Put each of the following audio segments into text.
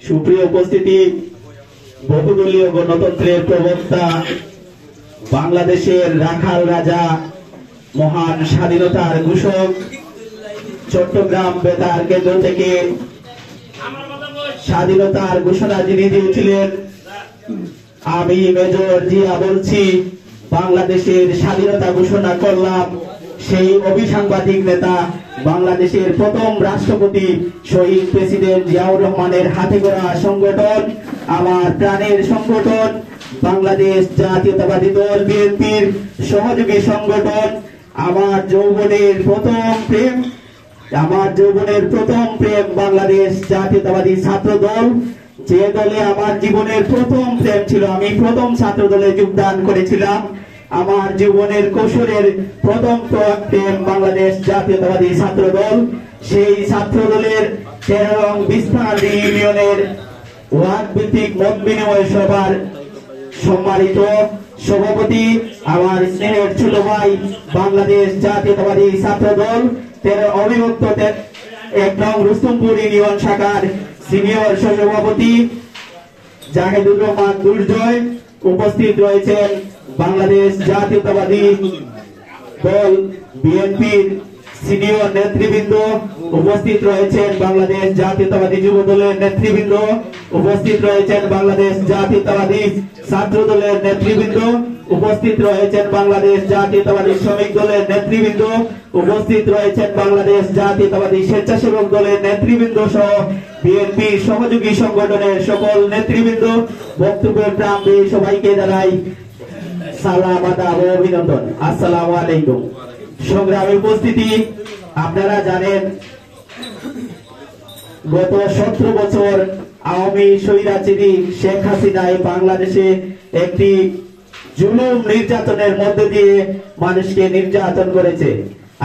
সুপ্রিয় উপস্থিতি, বহুদলীয় গণতন্ত্রের প্রবক্তা, বাংলাদেশের রাখাল রাজা, মহান স্বাধীনতার ঘোষক, চট্টগ্রাম বেতার কেন্দ্র থেকে স্বাধীনতার ঘোষণা যিনি দিয়েছিলেন, আমি মেজর জিয়া বলছি। বাংলাদেশের স্বাধীনতা ঘোষণা করলাম। সেই অভিসাংবাদিক নেতা, বাংলাদেশের প্রথম রাষ্ট্রপতি শহীদ প্রেসিডেন্ট জিয়াউর রহমানের হাতে গড়া সংগঠন, আমার প্রাণের সংগঠন বাংলাদেশ জাতীয়তাবাদী দল বিএনপির সহযোগী সংগঠন, আমার যৌবনের প্রথম প্রেম বাংলাদেশ জাতীয়তাবাদী ছাত্র দল, যে দলে আমার জীবনের প্রথম প্রেম ছিল। আমি প্রথম ছাত্র দলে যোগদান করেছিলাম। আমার জীবনের কৈশোরের প্রথম প্রেম বাংলাদেশ জাতীয়তাবাদী ছাত্র দল। সেই ছাত্র দলের 13 নং বিস্তারী ইউনিয়নের ওয়ার্ড ভিত্তিক মত বিনিময় সভার সম্মানিত সভাপতি, আমার স্নেহের ছোট ভাই, বাংলাদেশ জাতীয়তাবাদী ছাত্র দল 13 অবিভক্ত 1 নং রুস্তমপুর ইউনিয়ন শাখার সিনিয়র সভাপতি জাহিদুর রহমান দুর্জয়। উপস্থিত রয়েছেন বাংলাদেশ জাতীয়তাবাদী দল বিএনপির সিনিয়র নেতৃবৃন্দ, উপস্থিত রয়েছেন বাংলাদেশ জাতীয়তাবাদী যুব দলের নেতৃবৃন্দ, উপস্থিত রয়েছেন বাংলাদেশ জাতীয়তাবাদী ছাত্র দলের নেতৃবৃন্দ, উপস্থিত রয়েছেন বাংলাদেশ জাতীয়তাবাদী শ্রমিক দলের নেতৃবৃন্দ, উপস্থিত রয়েছেন বাংলাদেশ জাতীয়তাবাদী স্বেচ্ছাসেবক দলের নেতৃবৃন্দ সহ বিএনপি সহযোগী সংগঠনের সকল নেতৃবৃন্দ। বক্তব্যের প্রারম্ভে সবাইকে জানাই সালাম, আদাব ও অভিনন্দন। আসসালামু আলাইকুম। সংগ্রামী উপস্থিতি, আপনারা জানেন গত 17 বছর আওয়ামী স্বৈরাচারী শেখ হাসিনায় বাংলাদেশে একটি জুলুম নির্যাতনের মধ্য দিয়ে মানুষকে নির্যাতন করেছে।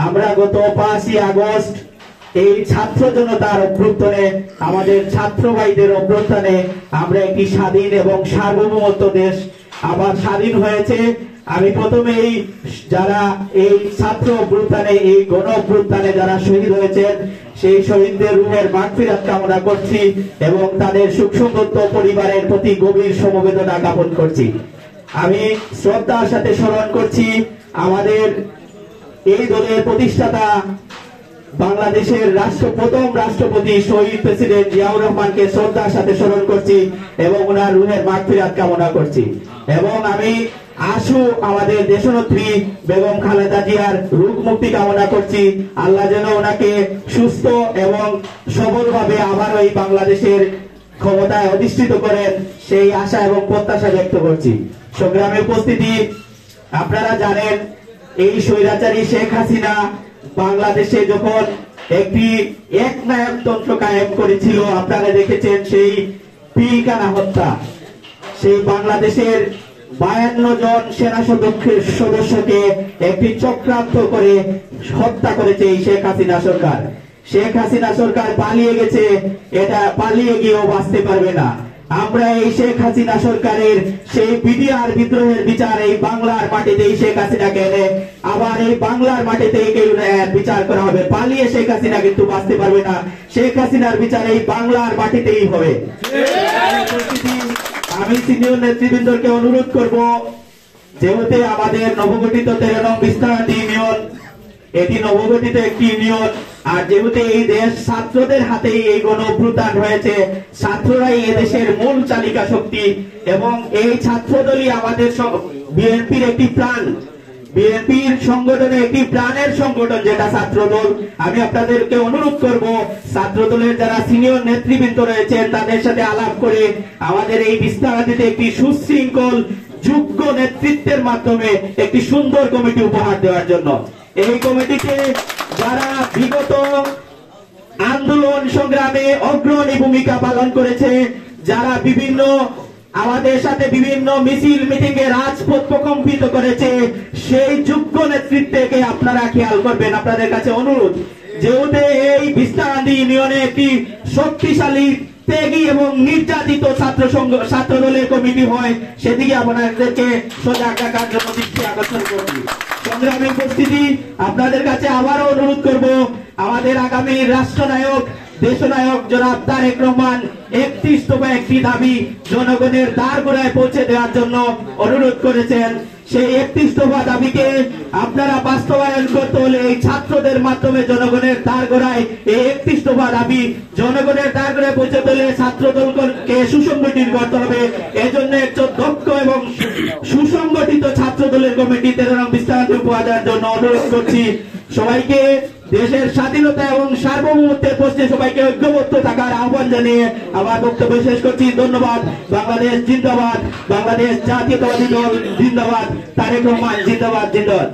আমরা গত 5ই আগস্ট এই ছাত্র জনতার অভ্যুত্থানে, আমাদের ছাত্র ভাইদের অভ্যুত্থানে আমরা একটি স্বাধীন এবং সার্বভৌমত্ব দেশ আবার স্বাধীন হয়েছে। আমি প্রথমেই যারা এই ছাত্র অভ্যুত্থানে, এই গণ অভ্যুত্থানে যারা শহীদ হয়েছেন, সেই শহীদদের রূহের মাগফিরাত কামনা করছি এবং তাদের সুখ সমৃদ্ধ পরিবারের প্রতি গভীর সমবেদনা জ্ঞাপন করছি। আমি শ্রদ্ধার সাথে স্মরণ করছি আমাদের এই দলের প্রতিষ্ঠাতা, বাংলাদেশের প্রথম রাষ্ট্রপতি শহীদ প্রেসিডেন্ট জিয়াউর রহমানকে শ্রদ্ধার সাথে স্মরণ করছি এবং ওনার রুহের মাগফিরাত কামনা করছি। এবং আমি আমাদের দেশনেত্রী বেগম খালেদা জিয়ার রোগ মুক্তি কামনা করছি। আল্লাহ যেন ওনাকে সুস্থ এবং সবলভাবে আবারও এই বাংলাদেশের ক্ষমতায় অধিষ্ঠিত করেন, সেই আশা এবং প্রত্যাশা ব্যক্ত করছি। সংগ্রামী উপস্থিতি, আপনারা জানেন এই স্বৈরাচারী শেখ হাসিনা বাংলাদেশে যখন একটি একনায়কতন্ত্র কায়েম করেছিল, আপনারা দেখেছেন সেই পিলখানা হত্যা, সেই বাংলাদেশের 52 জন সেনা সদস্যকে একটি চক্রান্ত করে হত্যা করেছে এই শেখ হাসিনা সরকার। শেখ হাসিনা সরকার পালিয়ে গেছে, এটা পালিয়ে গিয়েও বাঁচতে পারবে না। আমরা এই শেখ হাসিনা সরকারের সেই বিডিআর বিদ্রোহের বিচার এই বাংলার মাটিতেই শেখ হাসিনাকে এনে আবার এই বাংলার মাটিতেই বিচার করা হবে। পালিয়ে শেখ হাসিনা কিন্তু বাঁচতে পারবে না। শেখ হাসিনার বিচার এই বাংলার মাটিতেই হবে। আমি সিনিয়র নেতৃবৃন্দকে অনুরোধ করব, যেহেতু আমাদের নবগঠিত 13 নং বিস্তারী ইউনিয়ন, এটি নবগঠিত একটি ইউনিয়ন, আর যেহেতু এই দেশ ছাত্রদের হাতেই এই গণ অভ্যুত্থান হয়েছে, ছাত্ররাই এদেশের মূল চালিকা শক্তি এবং এই ছাত্রদলই আমাদের বিএনপির একটি প্রাণ, বিএনপির সংগঠনে একটি প্রাণের সংগঠন যেটা ছাত্রদল। আমি আপনাদেরকে অনুরোধ করব, ছাত্রদলের যারা সিনিয়র নেতৃবৃন্দ রয়েছেন তাদের সাথে আলাপ করে আমাদের এই বিস্তারিতে একটি সুশৃঙ্খল যোগ্য নেতৃত্বের মাধ্যমে একটি সুন্দর কমিটি উপহার দেওয়ার জন্য। এই কমিটিতে যারা বিগত আন্দোলন সংগ্রামে অগ্রণী ভূমিকা পালন করেছে, যারা আমাদের সাথে বিভিন্ন মিছিল মিটিং এ রাজপথ প্রকম্পিত করেছে, সেই যোগ্য নেতৃত্বকে আপনারা খেয়াল করবেন। আপনাদের কাছে অনুরোধ, যেহেতু এই বিস্তারান্দি ইউনিয়নে একটি শক্তিশালী, ত্যাগী এবং নির্যাতিত ছাত্র দলের কমিটি হয়, সেদিকে আপনাদেরকে সজাগ রাখার জন্য দৃষ্টি আকর্ষণ করছি। সংগ্রামী উপস্থিতি, আপনাদের কাছে আবারও অনুরোধ করব, আমাদের আগামী রাষ্ট্রনায়ক দেশনায়ক জনাব তারেক রহমান একটি ইস্তফা একটি দাবি জনগণের দ্বারগোড়ায় পৌঁছে দেওয়ার জন্য অনুরোধ করেছেন। সেই একটি ইস্তফা দাবিকে আপনারা বাস্তবায়ন করতে হলে এই ছাত্রদের মাধ্যমে জনগণের দ্বারগোড়ায় এই একটি ইস্তফা দাবি জনগণের দ্বারগোড়ায় পৌঁছে দিলে ছাত্র দলকে সুসংগঠিত করতে হবে। এজন্য একজন দক্ষ এবং সুসংগঠিত ছাত্র দলের কমিটি 13 নং বিস্তারিত উপহার দেওয়ার জন্য অনুরোধ করছি। সবাইকে দেশের স্বাধীনতা এবং সার্বভৌমত্বের প্রশ্নে সবাইকে ঐক্যবদ্ধ থাকার আহ্বান জানিয়ে আমার বক্তব্য শেষ করছি। ধন্যবাদ। বাংলাদেশ জিন্দাবাদ, বাংলাদেশ জাতীয়তাবাদী দল জিন্দাবাদ, তারেক রহমান জিন্দাবাদ, জিন্দাবাদ।